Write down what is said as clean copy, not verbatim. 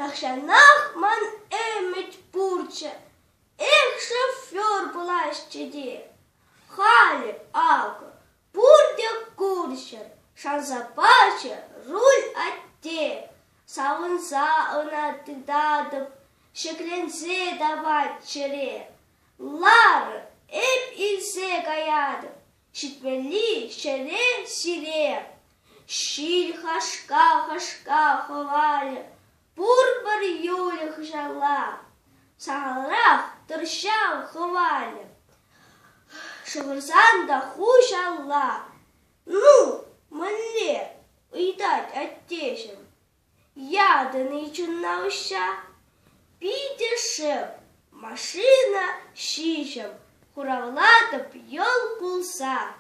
Тахшанах ман эмет пурча, эх, шофер была щеде. Хали, алка, пурдя курчер, шанзапача, руль отте. Савынса она тыдадып, шекленсе давать чере. Лары, эп илсе гаядып, шитмели шере сире. Щиль хашка ховали, пурбар юлих жала. Сағалрақ тұршау ховали, шығырсан да хуш алла. Ну, мэле, уйдать оттешим. Яданы чуннауша, пидешем, машина щищем, хуравлата пьел пулса.